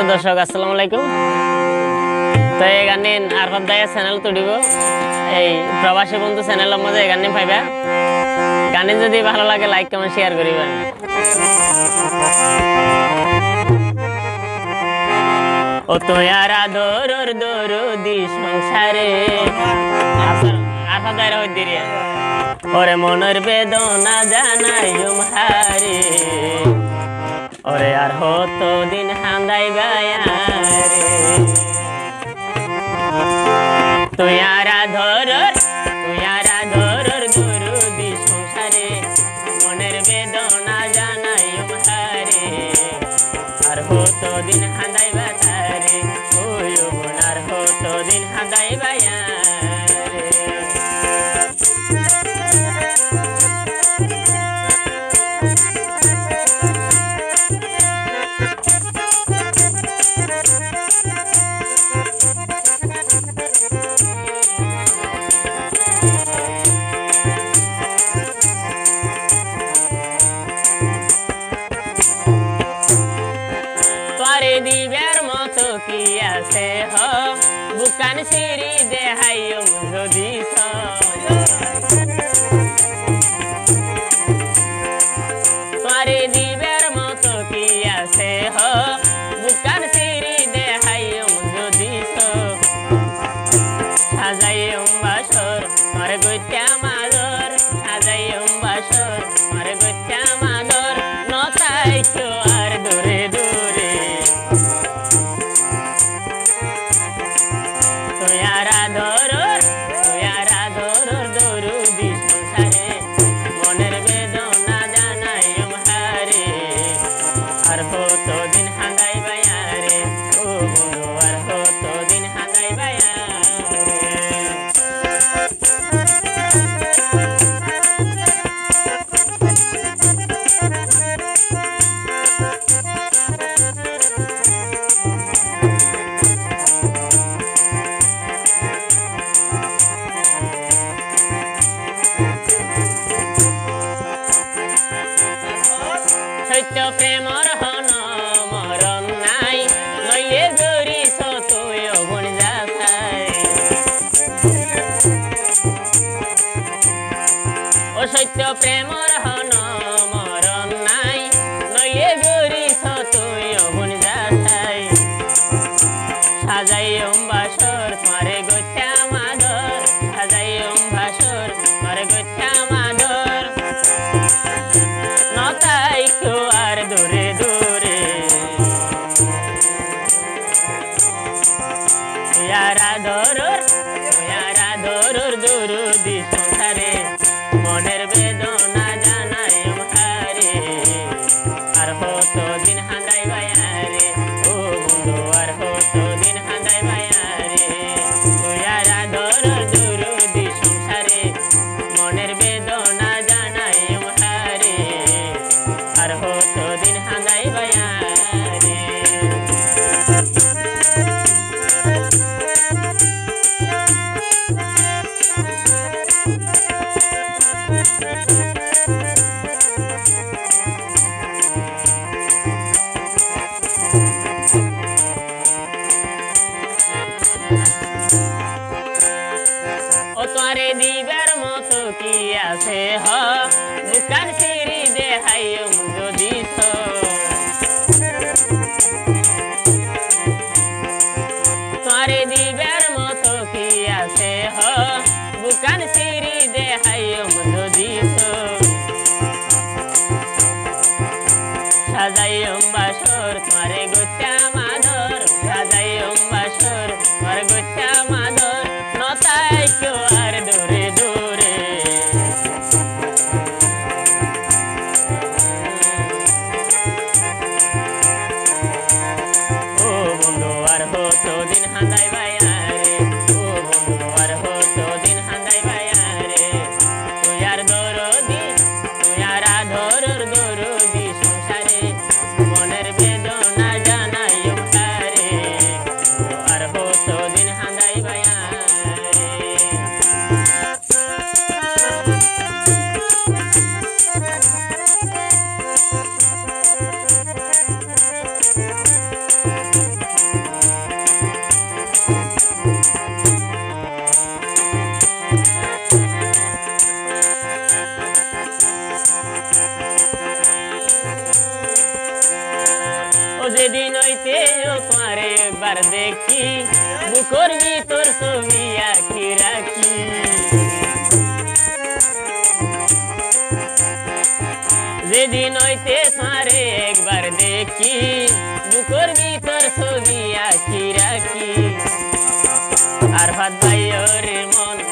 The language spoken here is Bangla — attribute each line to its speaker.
Speaker 1: সম্মানিত দর্শক আসসালামু আলাইকুম। তো এই গানে আরফাত ভাইয়ের চ্যানেল তৈরিব এই প্রবাসী বন্ধু চ্যানেলের মধ্যে এই গানে পাইবা। গানে যদি ভালো লাগে লাইক কমেন্ট শেয়ার করিবা। ও তোয়ারা দরর দরদি সংসারে আরফাত ভাইয়ের হই দিরিয়া ওরে মনের বেদনা জানাইম হারে ওরে আর হতো দিন হান্দাই গায়ারে তুয়ারা ধরর দুরুদি সংসারে মনের বেদনা জানাইম হারে আর হতো দিন হান্দাই বাতারে ওই আর হতো দিন হান্দাই বায়ারে দিবের মতো কি আছে হ বুকান সিঁড়ি দেহাইম যদি তোরে দিবের মতো কি আছে হ বুকান সিঁড়ি দেহাইম যদি সাজাইম বাসর মারে গৈত্যা মাদর সাজাইম বাসর মারে গৈত্যা মাদর নতাই কেউ আর দূরে দূরে তুয়ারা ধরর দরুদি সংসারে মনের বেদনা জানাইম হারে আর হতো দিন হাঙ্গাই বায়ারে ও বন্ধু আর হতো দিন হাঙ্গাই বায়ারে সত্য প্রেমর হন মরণ নাই নইলে জড়িস তুই অগুণ যাচাই ও সত্য প্রেমর হন মরণ নাই নইলে জড়িস তুই অগুণ যাচাই সাজাইম বাসর মারে গৈত্যা মাদর সাজাইম বাসর মারে গৈত্যা মাদর নতাই কেউ আর দূরে দূরে তুয়ারা ধরর দরুদি সংসারে মনের বেদনা জানাইম হারে আর হতো দিন হান্দাই বায়ারে ও বন্ধু আর হতো দিন হান্দাই বায়ারে তুয়ারা ধরর দরুদি সংসারে মনের বেদনা জানাইম হারে আর হতো দিন হাঙ্গাই বায়ারে ও তোরে দিবের মতো কি আছে হ বুকান সিঁড়ি দেহাইম যদি তোরে দিবের মতো কি আছে হ বুকান সিঁড়ি দেহাইম যদি সাজাইম বাসর তোরে গৈত্যা মাদর সাজাইম বাসর তোরে গৈত্যা মাদর নতাই কেউ আর দূরে দূরে ও বন্ধু আর হতো দিন হান্দাই বায়ারে ও বন্ধু আর হতো দিন হান্দাই বায়ারে তুয়ারা ধরর দরুদি সংসারে মনের বেদনা জানাইম একবার দেখি বুকর ভিতর ছবি আঁকি রাখি যেদিন হইতে তোমারে একবার দেখি বুকর ভিতর ছবি আঁকি রাখি আর ভাত ভাইয়ের মন